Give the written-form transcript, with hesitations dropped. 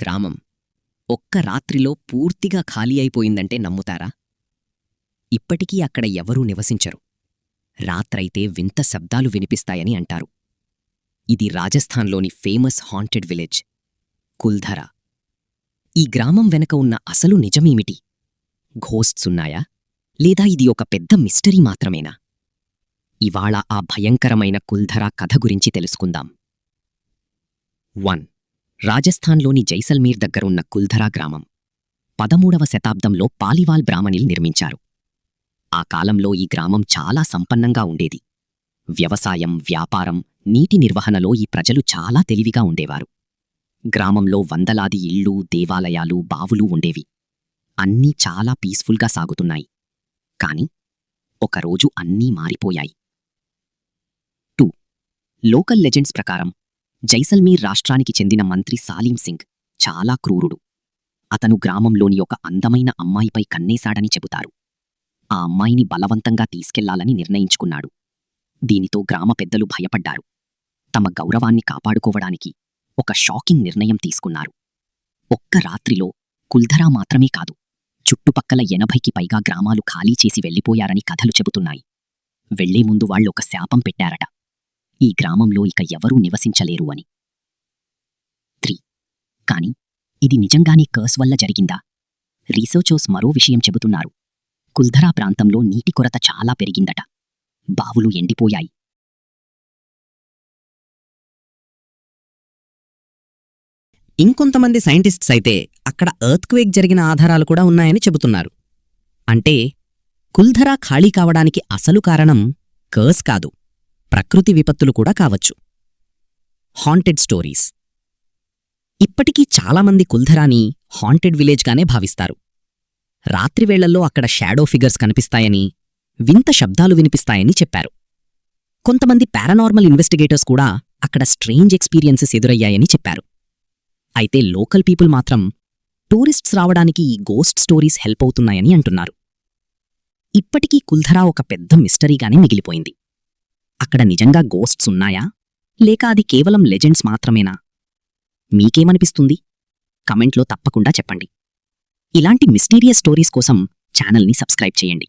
గ్రామం ఒక్క రాత్రిలో పూర్తిగా ఖాళీ అయిపోయిందంటే నమ్ముతారా? ఇప్పటికీ అక్కడ ఎవరూ నివసించరు. రాత్రైతే వింత శబ్దాలు వినిపిస్తాయని అంటారు. ఇది రాజస్థాన్లోని ఫేమస్ హాంటెడ్ విలేజ్ కుల్ధరా. ఈ గ్రామం వెనక ఉన్న అసలు నిజమేమిటి? ఘోస్ట్స్ ఉన్నాయా, లేదా ఇది ఒక పెద్ద మిస్టరీ మాత్రమేనా? ఇవాళ ఆ భయంకరమైన కుల్ధరా కథ గురించి తెలుసుకుందాం. 1. రాజస్థాన్లోని జైసల్మీర్ దగ్గరున్న కుల్ధరా గ్రామం 13వ శతాబ్దంలో పాలివాల్ బ్రాహ్మణులు నిర్మించారు. ఆ కాలంలో ఈ గ్రామం చాలా సంపన్నంగా ఉండేది. వ్యవసాయం, వ్యాపారం, నీటి నిర్వహణలో ఈ ప్రజలు చాలా తెలివిగా ఉండేవారు. గ్రామంలో వందలాది ఇళ్ళు, దేవాలయాలు, బావులు ఉండేవి. అన్నీ చాలా పీస్ఫుల్గా సాగుతున్నాయి. కాని ఒకరోజు అన్నీ మారిపోయాయి. 2. లోకల్ లెజెండ్స్ ప్రకారం జైసల్మీర్ రాష్ట్రానికి చెందిన మంత్రి సాలీం సింగ్ చాలా క్రూరుడు. అతను గ్రామంలోని ఒక అందమైన అమ్మాయిపై కన్నేశాడని చెబుతారు. ఆ అమ్మాయిని బలవంతంగా తీసుకెళ్లాలని నిర్ణయించుకున్నాడు. దీనితో గ్రామ పెద్దలు భయపడ్డారు. తమ గౌరవాన్ని కాపాడుకోవడానికి ఒక షాకింగ్ నిర్ణయం తీసుకున్నారు. ఒక్క రాత్రిలో కుల్ధరా మాత్రమే కాదు, చుట్టుపక్కల 80కి పైగా గ్రామాలు ఖాళీ చేసి వెళ్లిపోయారని కథలు చెబుతున్నాయి. వెళ్లే ముందు వాళ్ళొక శాపం పెట్టారట, ఈ గ్రామంలో ఇక ఎవరూ నివసించలేరు అని. 3. కాని ఇది నిజంగానే కర్స్ వల్ల జరిగిందా? రీసెర్చర్స్ మరో విషయం చెబుతున్నారు. కుల్ధరా ప్రాంతంలో నీటి కొరత చాలా పెరిగిందట. బావులు ఎండిపోయాయి. ఇంకొంతమంది సైంటిస్ట్స్ అయితే అక్కడ ఎర్త్క్వేక్ జరిగిన ఆధారాలు కూడా ఉన్నాయని చెబుతున్నారు. అంటే కుల్ధరా ఖాళీ కావడానికి అసలు కారణం కర్స్ కాదు, ప్రకృతి విపత్తులు కూడా కావచ్చు. Haunted stories. ఇప్పటికీ చాలామంది కుల్ధరాని హాంటెడ్ విలేజ్గానే భావిస్తారు. రాత్రివేళ్లలో అక్కడ షాడో ఫిగర్స్ కనిపిస్తాయని, వింత శబ్దాలు వినిపిస్తాయని చెప్పారు. కొంతమంది పారానార్మల్ ఇన్వెస్టిగేటర్స్ కూడా అక్కడ స్ట్రేంజ్ ఎక్స్పీరియన్సెస్ ఎదురయ్యాయని చెప్పారు. అయితే లోకల్ పీపుల్ మాత్రం టూరిస్ట్స్ రావడానికి ఈ గోస్ట్ స్టోరీస్ హెల్ప్ అవుతున్నాయని అంటున్నారు. ఇప్పటికీ కుల్ధరా ఒక పెద్ద మిస్టరీగానే మిగిలిపోయింది. అక్కడ నిజంగా గోస్ట్స్ ఉన్నాయా, లేక అది కేవలం లెజెండ్స్ మాత్రమేనా? మీకేమనిపిస్తుంది? కమెంట్లో తప్పకుండా చెప్పండి. ఇలాంటి మిస్టీరియస్ స్టోరీస్ కోసం ఛానల్ని సబ్స్క్రైబ్ చేయండి.